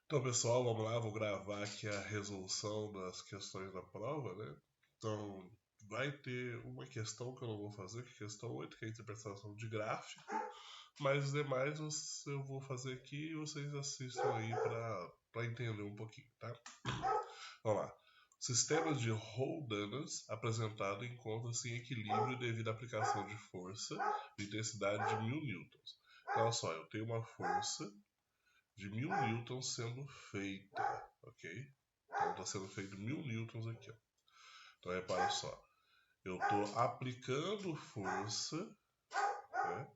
Então, pessoal, vamos lá, vou gravar aqui a resolução das questões da prova, né? Então, vai ter uma questão que eu não vou fazer, que é a questão 8, que é a interpretação de gráfico, mas os demais eu vou fazer aqui e vocês assistam aí para entender um pouquinho, tá? Vamos lá. O sistema de Roldanas apresentado encontra-se em equilíbrio devido à aplicação de força de intensidade de 1000 newtons. Então, olha só, eu tenho uma força de 1000 newtons sendo feita, ok? Então está sendo feito 1000 newtons aqui, ó. Então repara só, eu estou aplicando força, né?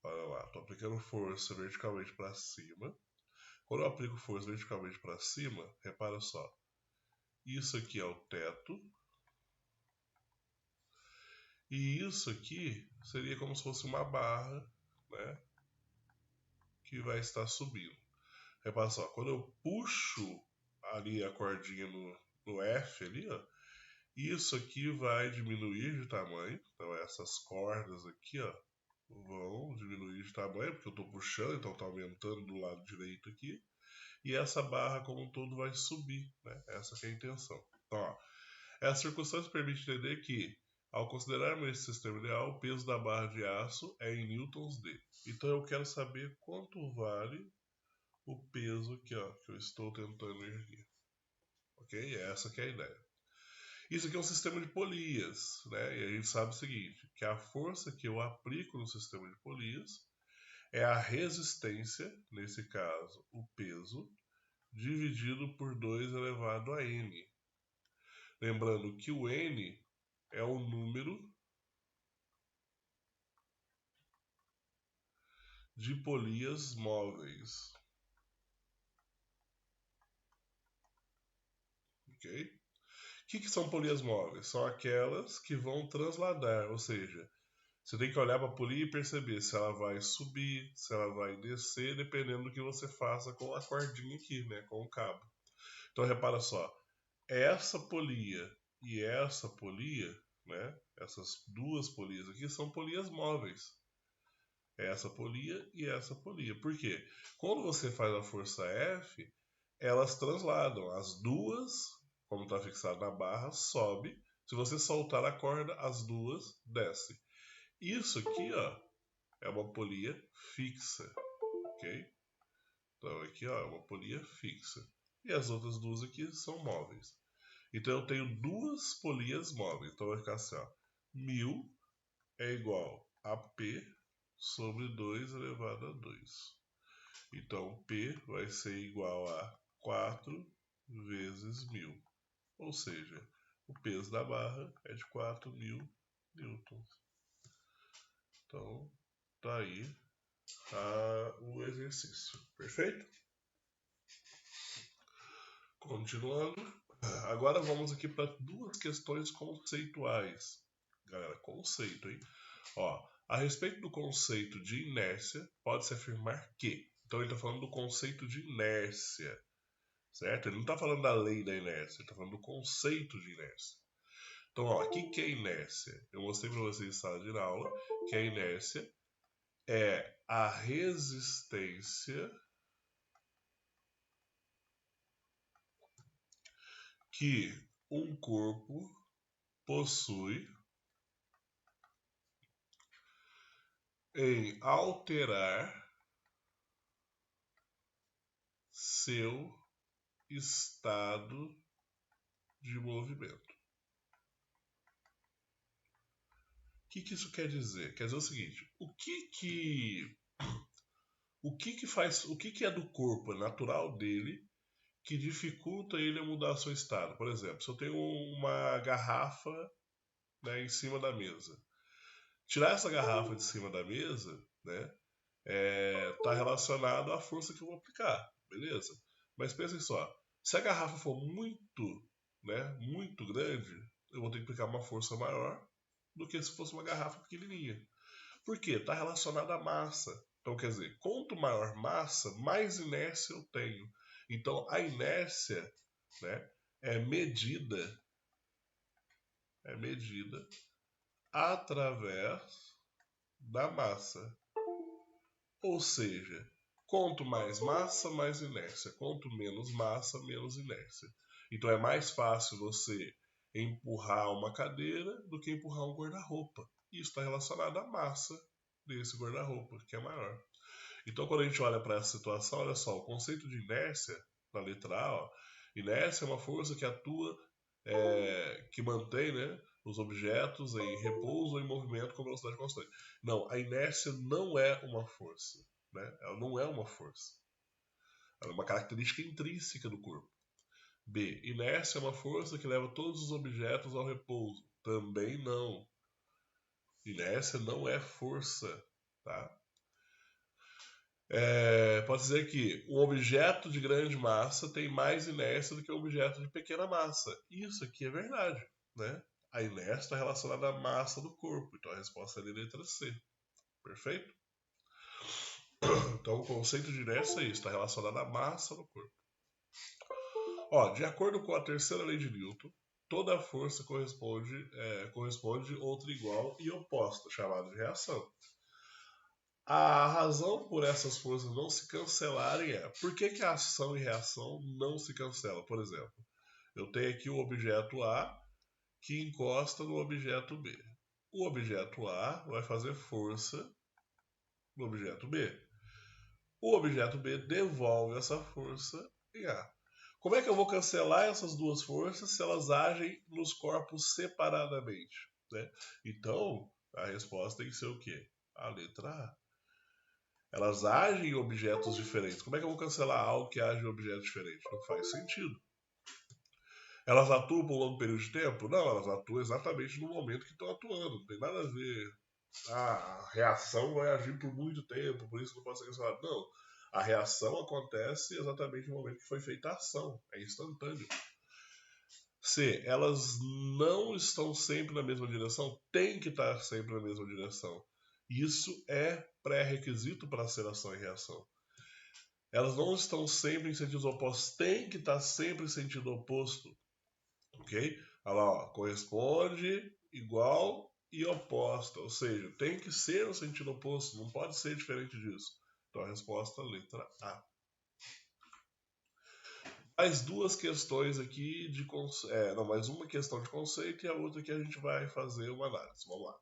Olha lá, estou aplicando força verticalmente para cima. Quando eu aplico força verticalmente para cima, repara só, isso aqui é o teto, e isso aqui seria como se fosse uma barra, né? Que vai estar subindo. Repara só, quando eu puxo ali a cordinha no F ali, ó, isso aqui vai diminuir de tamanho. Então essas cordas aqui, ó, vão diminuir de tamanho, porque eu estou puxando, então está aumentando do lado direito aqui. E essa barra como um todo vai subir, né? Essa que é a intenção. Então, ó, essa circunstância permite entender que, ao considerarmos esse sistema ideal, o peso da barra de aço é em newtons D. Então eu quero saber quanto vale o peso aqui, ó, que eu estou tentando medir. Ok? Essa que é a ideia. Isso aqui é um sistema de polias, né? E a gente sabe o seguinte, que a força que eu aplico no sistema de polias é a resistência, nesse caso, o peso, dividido por 2 elevado a n. Lembrando que o n é o número de polias móveis. Ok? O que são polias móveis? São aquelas que vão transladar, ou seja, você tem que olhar para a polia e perceber se ela vai subir, se ela vai descer, dependendo do que você faça com a cordinha aqui, né, com o cabo. Então repara só, essa polia e essa polia, né, essas duas polias aqui são polias móveis. Essa polia e essa polia. Por quê? Quando você faz a força F, elas transladam. As duas, como está fixado na barra, sobe. Se você soltar a corda, as duas descem. Isso aqui, ó, é uma polia fixa, ok? Então aqui, ó, é uma polia fixa. E as outras duas aqui são móveis. Então eu tenho duas polias móveis. Então vai ficar assim, ó, 1000 é igual a P sobre 2 elevado a 2. Então P vai ser igual a 4 vezes 1000. Ou seja, o peso da barra é de 4000 newtons. Então, tá aí o exercício. Perfeito? Continuando. Agora vamos aqui para duas questões conceituais. Galera, conceito, hein? Ó, a respeito do conceito de inércia, pode-se afirmar que. Então ele está falando do conceito de inércia, certo? Ele não está falando da lei da inércia, ele está falando do conceito de inércia. Então, ó, o que é inércia? Eu mostrei para vocês em sala de aula que a inércia é a resistência que um corpo possui em alterar seu estado de movimento. O que isso quer dizer? Quer dizer o seguinte: o que é do corpo natural dele que dificulta ele a mudar seu estado? Por exemplo, se eu tenho uma garrafa, né, em cima da mesa, tirar essa garrafa de cima da mesa, né, está relacionado à força que eu vou aplicar, beleza? Mas pensem só, se a garrafa for muito, né, muito grande, eu vou ter que aplicar uma força maior do que se fosse uma garrafa pequenininha. Por quê? Está relacionado à massa. Então, quer dizer, quanto maior massa, mais inércia eu tenho. Então, a inércia, né, é medida através da massa. Ou seja, Quanto mais massa, mais inércia. Quanto menos massa, menos inércia. Então é mais fácil você empurrar uma cadeira do que empurrar um guarda-roupa. Isso está relacionado à massa desse guarda-roupa, que é maior. Então, quando a gente olha para essa situação, olha só, o conceito de inércia, na letra A, ó, inércia é uma força que atua, que mantém, né, os objetos em repouso ou em movimento com velocidade constante. Não, a inércia não é uma força. Né? Ela não é uma força. Ela é uma característica intrínseca do corpo. B. Inércia é uma força que leva todos os objetos ao repouso. Também não. Inércia não é força. Tá? Pode dizer que um objeto de grande massa tem mais inércia do que um objeto de pequena massa. Isso aqui é verdade. Né? A inércia está relacionada à massa do corpo. Então a resposta é a letra C. Perfeito? Então o conceito de inércia é isso, está relacionado à massa do corpo. Ó, de acordo com a terceira lei de Newton, toda força corresponde outra igual e oposta, chamada de reação. A razão por essas forças não se cancelarem é por que a ação e reação não se cancelam? Por exemplo, eu tenho aqui o objeto A que encosta no objeto B. O objeto A vai fazer força no objeto B. O objeto B devolve essa força em A. Como é que eu vou cancelar essas duas forças se elas agem nos corpos separadamente? Né? Então, a resposta tem que ser o quê? A letra A. Elas agem em objetos diferentes. Como é que eu vou cancelar algo que age em objetos diferentes? Não faz sentido. Elas atuam por um longo período de tempo? Não, elas atuam exatamente no momento que estão atuando. Não tem nada a ver. A reação vai agir por muito tempo, por isso não pode ser cancelado. Não. A reação acontece exatamente no momento que foi feita a ação. É instantâneo. C. Elas não estão sempre na mesma direção? Tem que estar sempre na mesma direção. Isso é pré-requisito para aceleração e reação. Elas não estão sempre em sentidos opostos. Tem que estar sempre em sentido oposto. Ok? Olha lá, ó, corresponde, igual e oposta. Ou seja, tem que ser no sentido oposto. Não pode ser diferente disso. Então a resposta é a letra A. Mais duas questões aqui de mais uma questão de conceito e a outra que a gente vai fazer uma análise. Vamos lá.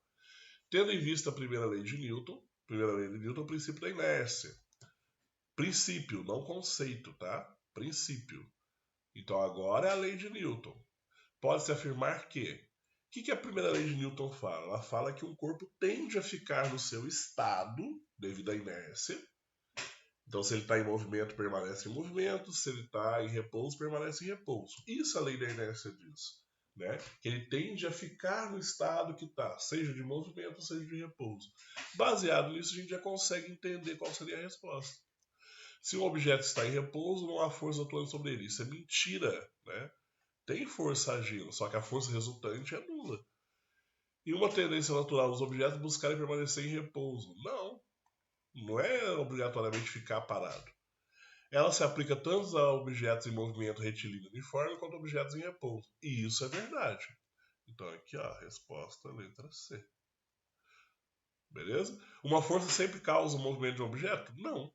Tendo em vista a primeira lei de Newton é o princípio da inércia. Princípio, não conceito, tá? Princípio. Então agora é a lei de Newton. Pode-se afirmar que o que a primeira lei de Newton fala? Ela fala que um corpo tende a ficar no seu estado devido à inércia. Então, se ele está em movimento, permanece em movimento. Se ele está em repouso, permanece em repouso. Isso a lei da inércia diz. Né? Que ele tende a ficar no estado que está, seja de movimento, seja de repouso. Baseado nisso, a gente já consegue entender qual seria a resposta. Se um objeto está em repouso, não há força atuando sobre ele. Isso é mentira. Né? Tem força agindo, só que a força resultante é nula. E uma tendência natural dos objetos é buscarem permanecer em repouso. Não é obrigatoriamente ficar parado. Ela se aplica tanto a objetos em movimento retilíneo uniforme quanto a objetos em repouso. E isso é verdade. Então aqui, ó, a resposta, letra C. Beleza? Uma força sempre causa o movimento de um objeto? Não.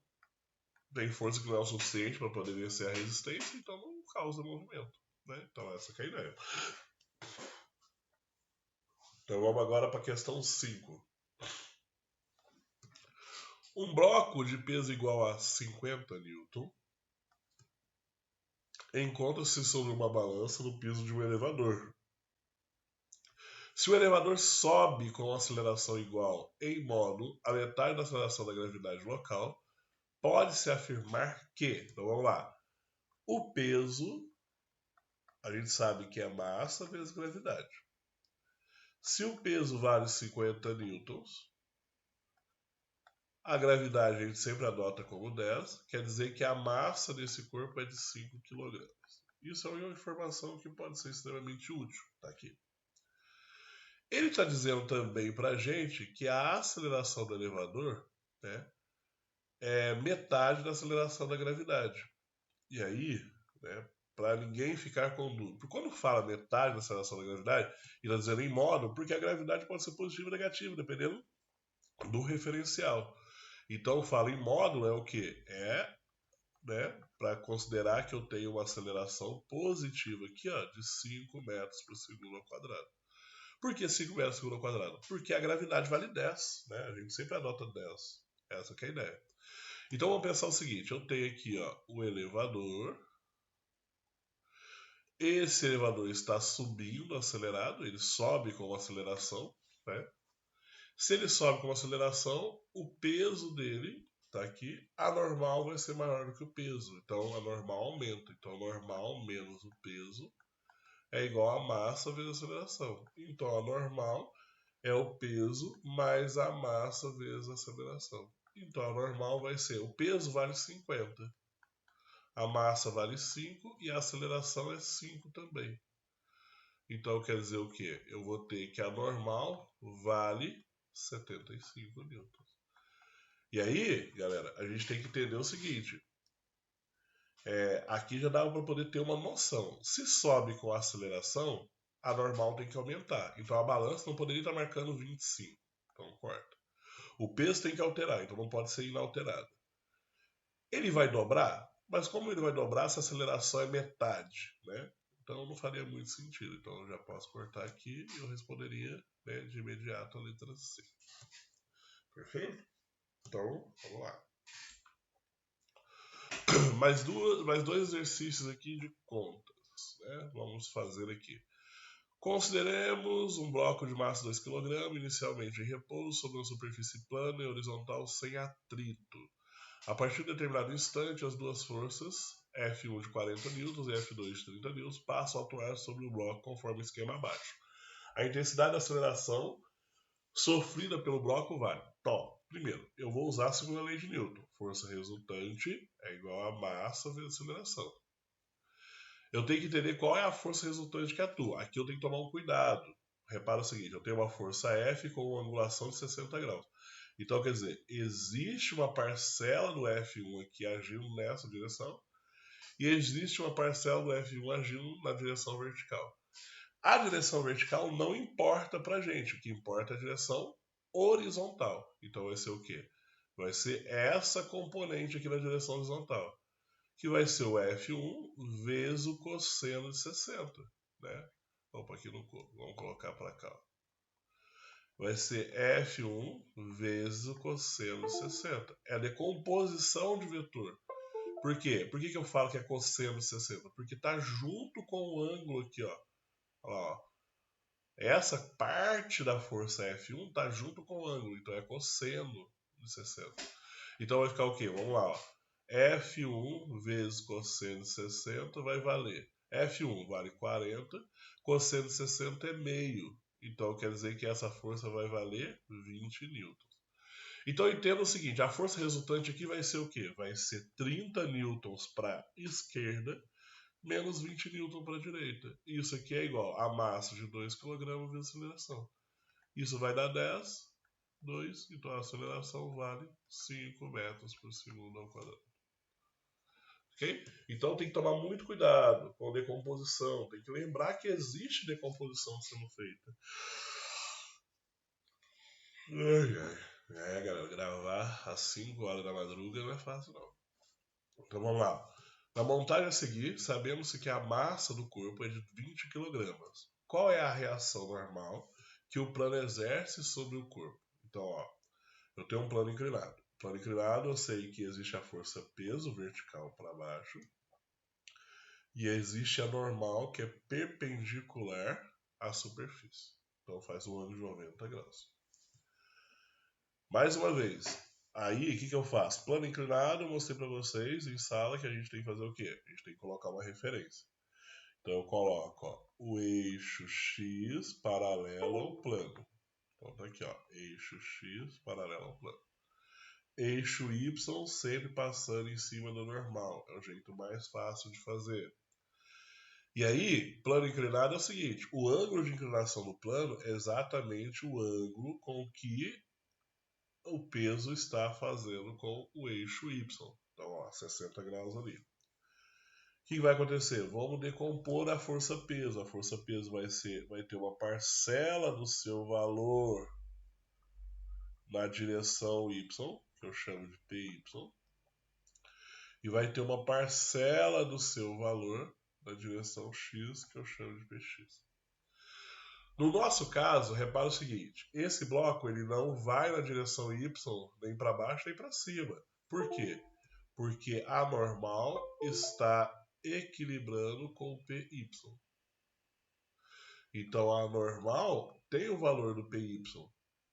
Tem força que não é o suficiente para poder vencer a resistência, então não causa movimento. Né? Então essa que é a ideia. Então vamos agora para a questão 5. Um bloco de peso igual a 50 Newton encontra-se sobre uma balança no piso de um elevador. Se o elevador sobe com aceleração igual em modo a metade da aceleração da gravidade local, pode-se afirmar que, então vamos lá, o peso, a gente sabe que é massa vezes gravidade. Se o peso vale 50 newtons, a gravidade a gente sempre adota como 10, quer dizer que a massa desse corpo é de 5 kg. Isso é uma informação que pode ser extremamente útil. Tá aqui. Ele está dizendo também para a gente que a aceleração do elevador, né, é metade da aceleração da gravidade. E aí, né, para ninguém ficar com dúvida. Porque quando fala metade da aceleração da gravidade, ele está dizendo em modo, porque a gravidade pode ser positiva ou negativa, dependendo do referencial. Então, falo em módulo é o quê? Né, para considerar que eu tenho uma aceleração positiva aqui, ó, de 5 metros por segundo ao quadrado. Por que 5 metros por segundo ao quadrado? Porque a gravidade vale 10, né? A gente sempre adota 10. Essa que é a ideia. Então vamos pensar o seguinte, eu tenho aqui, ó, o elevador. Esse elevador está subindo acelerado, ele sobe com aceleração, né? Se ele sobe com aceleração, o peso dele está aqui, a normal vai ser maior do que o peso. Então a normal aumenta. Então a normal menos o peso é igual a massa vezes a aceleração. Então a normal é o peso mais a massa vezes a aceleração. Então a normal vai ser, o peso vale 50, a massa vale 5 e a aceleração é 5 também. Então quer dizer o quê? Eu vou ter que a normal vale 75 newtons. E aí, galera, a gente tem que entender o seguinte. Aqui já dá para poder ter uma noção. Se sobe com a aceleração, a normal tem que aumentar. Então a balança não poderia estar marcando 25. Então corta. O peso tem que alterar, então não pode ser inalterado. Ele vai dobrar, mas como ele vai dobrar, essa aceleração é metade, né? Então não faria muito sentido. Então eu já posso cortar aqui e eu responderia, né, de imediato a letra C. Perfeito? Então, vamos lá. Mais dois exercícios aqui de contas, né? Vamos fazer aqui. Consideremos um bloco de massa 2 kg, inicialmente em repouso, sobre uma superfície plana e horizontal sem atrito. A partir de determinado instante, as duas forças, F1 de 40 N e F2 de 30 N, passam a atuar sobre o bloco conforme o esquema abaixo. A intensidade da aceleração sofrida pelo bloco vale. Então, primeiro, eu vou usar a segunda lei de Newton. Força resultante é igual a massa vezes aceleração. Eu tenho que entender qual é a força resultante que atua. Aqui eu tenho que tomar um cuidado. Repara o seguinte, eu tenho uma força F com uma angulação de 60 graus. Então, quer dizer, existe uma parcela do F1 aqui agindo nessa direção e existe uma parcela do F1 agindo na direção vertical. A direção vertical não importa pra gente, o que importa é a direção horizontal. Então vai ser o quê? Vai ser essa componente aqui na direção horizontal, que vai ser o F1 vezes o cosseno de 60, né? Opa, aqui no corpo, vamos colocar para cá. Vai ser F1 vezes o cosseno de 60. É a decomposição de vetor. Por quê? Por que eu falo que é cosseno de 60? Porque está junto com o ângulo aqui, ó. Olha lá, ó. Essa parte da força F1 está junto com o ângulo, então é cosseno de 60. Então vai ficar o quê? Vamos lá, ó. F1 vezes cosseno de 60 vai valer. F1 vale 40, cosseno de 60 é meio. Então quer dizer que essa força vai valer 20 newtons. Então entenda o seguinte, a força resultante aqui vai ser o quê? Vai ser 30 newtons para a esquerda, menos 20 newtons para a direita. Isso aqui é igual a massa de 2 kg vezes a aceleração. Isso vai dar 10, 2, então a aceleração vale 5 metros por segundo ao quadrado. Ok? Então tem que tomar muito cuidado com a decomposição. Tem que lembrar que existe decomposição sendo feita. Galera, gravar às 5 horas da madrugada não é fácil não. Então vamos lá. Na montagem a seguir, sabemos que a massa do corpo é de 20 kg. Qual é a reação normal que o plano exerce sobre o corpo? Então, ó, eu tenho um plano inclinado. Plano inclinado, eu sei que existe a força peso vertical para baixo e existe a normal, que é perpendicular à superfície. Então faz um ângulo de 90 graus. Mais uma vez, aí o que eu faço? Plano inclinado, eu mostrei para vocês em sala que a gente tem que fazer o quê? A gente tem que colocar uma referência. Então eu coloco, ó, o eixo X paralelo ao plano. Então tá aqui, ó, eixo X paralelo ao plano. Eixo Y sempre passando em cima do normal. É o jeito mais fácil de fazer. E aí, plano inclinado é o seguinte, o ângulo de inclinação do plano é exatamente o ângulo com que o peso está fazendo com o eixo Y. Então, ó, 60 graus ali. O que vai acontecer? Vamos decompor a força peso. A força peso vai ter uma parcela do seu valor na direção Y, que eu chamo de PY, e vai ter uma parcela do seu valor na direção X, que eu chamo de PX. No nosso caso, repara o seguinte, esse bloco ele não vai na direção Y, nem para baixo, nem para cima. Por quê? Porque a normal está equilibrando com o PY. Então, a normal tem o valor do PY. O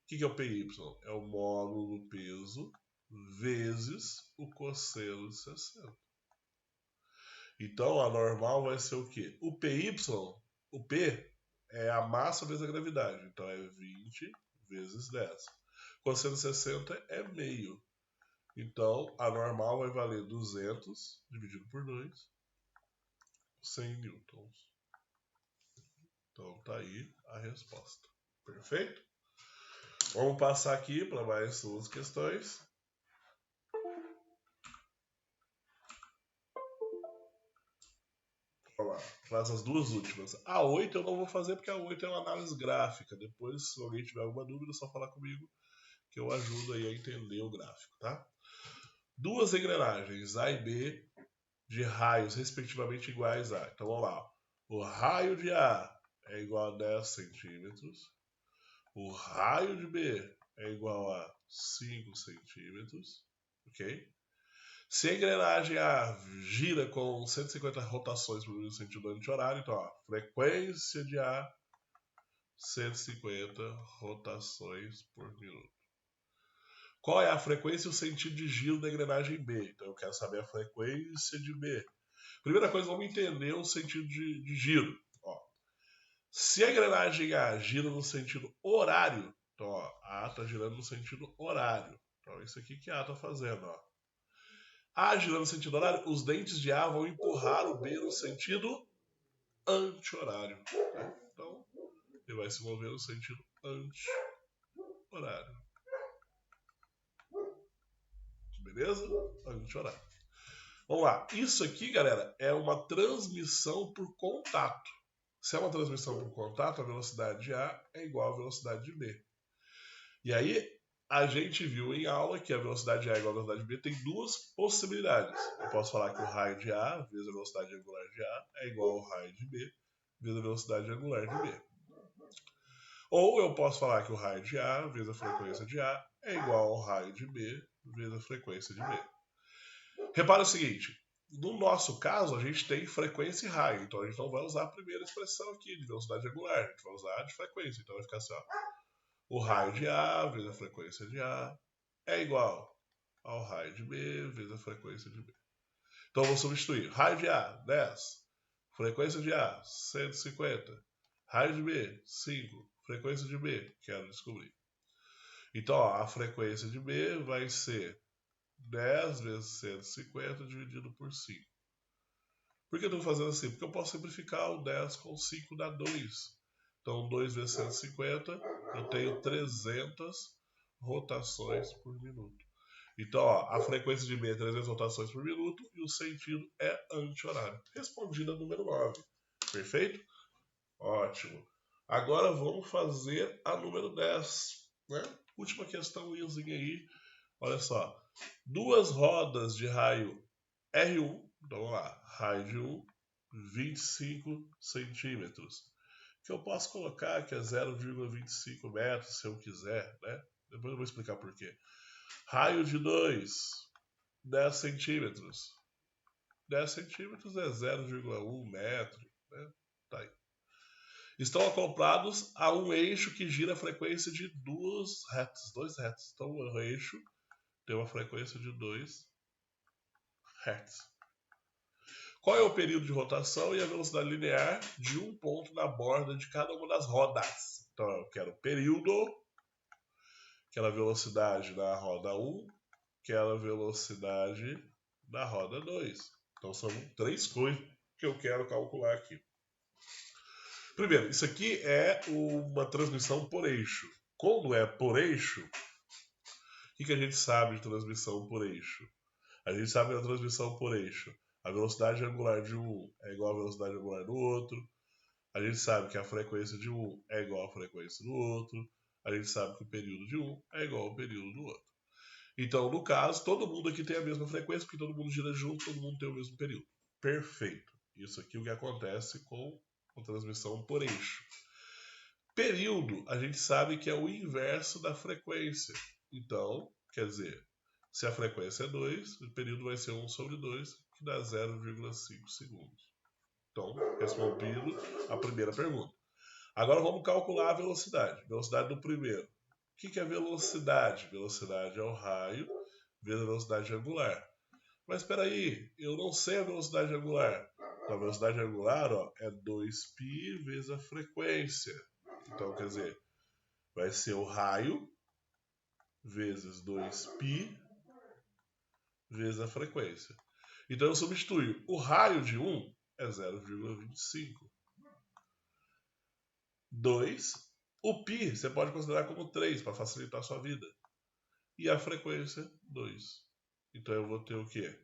que é o PY? É o módulo do peso vezes o cosseno de 60. Então, a normal vai ser o quê? O PY, o P é a massa vezes a gravidade. Então, é 20 vezes 10. Cosseno de 60 é meio. Então, a normal vai valer 200 dividido por 2, 100 newtons. Então, tá aí a resposta. Perfeito? Vamos passar aqui para mais duas questões. Vamos lá, faz as duas últimas. A 8 eu não vou fazer porque a 8 é uma análise gráfica. Depois, se alguém tiver alguma dúvida, é só falar comigo que eu ajudo aí a entender o gráfico, tá? Duas engrenagens A e B de raios respectivamente iguais a. Então vamos lá. O raio de A é igual a 10 centímetros. O raio de B é igual a 5 centímetros. Ok? Se a engrenagem A gira com 150 rotações por minuto sentido anti-horário, então, ó, frequência de A, 150 rotações por minuto. Qual é a frequência e o sentido de giro da engrenagem B? Então, eu quero saber a frequência de B. Primeira coisa, vamos entender o sentido de giro. Ó, se a engrenagem A gira no sentido horário, então, ó, a A está girando no sentido horário. Então, isso aqui que a A está fazendo, ó. A girando no sentido horário, os dentes de A vão empurrar o B no sentido anti-horário. Né? Então, ele vai se mover no sentido anti-horário. Beleza? Anti-horário. Vamos lá. Isso aqui, galera, é uma transmissão por contato. Se é uma transmissão por contato, a velocidade de A é igual à velocidade de B. E aí, a gente viu em aula que a velocidade de A igual à velocidade de B tem duas possibilidades. Eu posso falar que o raio de A vezes a velocidade angular de A é igual ao raio de B vezes a velocidade angular de B. Ou eu posso falar que o raio de A vezes a frequência de A é igual ao raio de B vezes a frequência de B. Repara o seguinte, no nosso caso a gente tem frequência e raio, então a gente não vai usar a primeira expressão aqui de velocidade angular, a gente vai usar a de frequência, então vai ficar assim, ó. O raio de A vezes a frequência de A é igual ao raio de B vezes a frequência de B. Então eu vou substituir. Raio de A, 10. Frequência de A, 150. Raio de B, 5. Frequência de B, quero descobrir. Então, ó, a frequência de B vai ser 10 vezes 150 dividido por 5. Por que eu estou fazendo assim? Porque eu posso simplificar o 10 com 5 dá 2. Então, 2 vezes 150, eu tenho 300 rotações por minuto. Então, ó, a frequência de B é 300 rotações por minuto e o sentido é anti-horário. Respondida número 9. Perfeito? Ótimo. Agora vamos fazer a número 10. Né? Última questãozinha aí. Olha só. Duas rodas de raio R1. Então, vamos lá. Raio de 1, 25 centímetros. Que eu posso colocar que é 0,25 metros se eu quiser, né? Depois eu vou explicar por quê. Raio de 2, 10 centímetros. 10 centímetros é 0,1 metro, né? Tá aí. Estão acoplados a um eixo que gira a frequência de dois hertz. Então o eixo tem uma frequência de 2 hertz. Qual é o período de rotação e a velocidade linear de um ponto na borda de cada uma das rodas? Então eu quero o período, aquela velocidade na roda 1, aquela velocidade na roda 2. Então são três coisas que eu quero calcular aqui. Primeiro, isso aqui é uma transmissão por eixo. Quando é por eixo, o que a gente sabe de transmissão por eixo? A gente sabe da transmissão por eixo. A velocidade angular de um é igual à velocidade angular do outro. A gente sabe que a frequência de um é igual à frequência do outro. A gente sabe que o período de um é igual ao período do outro. Então, no caso, todo mundo aqui tem a mesma frequência, porque todo mundo gira junto, todo mundo tem o mesmo período. Perfeito. Isso aqui é o que acontece com a transmissão por eixo. Período, a gente sabe que é o inverso da frequência. Então, quer dizer, se a frequência é 2, o período vai ser 1 sobre 2, que dá 0,5 segundos. Então, respondido a primeira pergunta. Agora vamos calcular a velocidade. Velocidade do primeiro. O que é velocidade? Velocidade é o raio vezes a velocidade angular. Mas espera aí, eu não sei a velocidade angular. Então, a velocidade angular é 2π vezes a frequência. Então, quer dizer, vai ser o raio vezes 2π vezes a frequência. Então, eu substituo. O raio de 1 é 0,25. 2. O π você pode considerar como 3 para facilitar a sua vida. E a frequência, 2. Então eu vou ter o quê?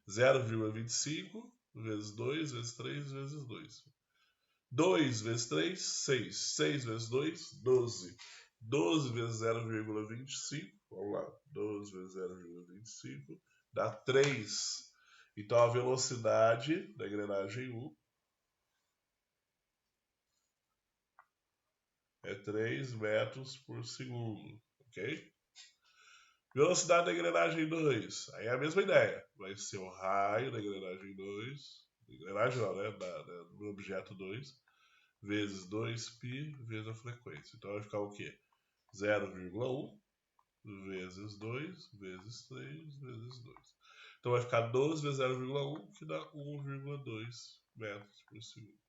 0,25 vezes 2 vezes 3 vezes 2. 2 vezes 3, 6. 6 vezes 2, 12. 12 vezes 0,25, vamos lá, 12 vezes 0,25 dá 3. Então a velocidade da engrenagem 1 é 3 metros por segundo, ok? Velocidade da engrenagem 2, aí é a mesma ideia. Vai ser o raio da engrenagem 2, engrenagem não, né? Do objeto 2, vezes 2π vezes a frequência. Então vai ficar o quê? 0,1 vezes 2 vezes 3 vezes 2. Então vai ficar 12 vezes 0,1, que dá 1,2 metros por segundo.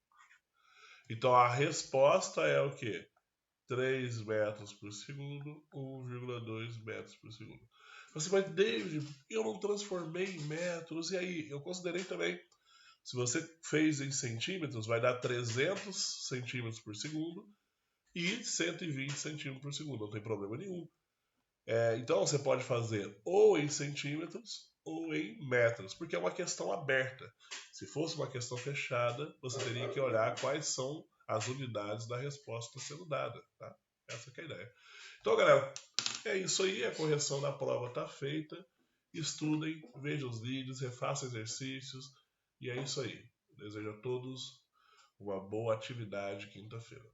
Então a resposta é o quê? 3 metros por segundo, 1,2 metros por segundo. Você vai, David, eu não transformei em metros, e aí? Eu considerei também. Se você fez em centímetros, vai dar 300 centímetros por segundo e 120 centímetros por segundo, não tem problema nenhum. Então você pode fazer ou em centímetros ou em metros, porque é uma questão aberta. Se fosse uma questão fechada, você teria que olhar quais são as unidades da resposta sendo dada. Tá? Essa que é a ideia. Então, galera, é isso aí. A correção da prova está feita. Estudem, vejam os vídeos, refaçam exercícios. E é isso aí. Desejo a todos uma boa atividade quinta-feira.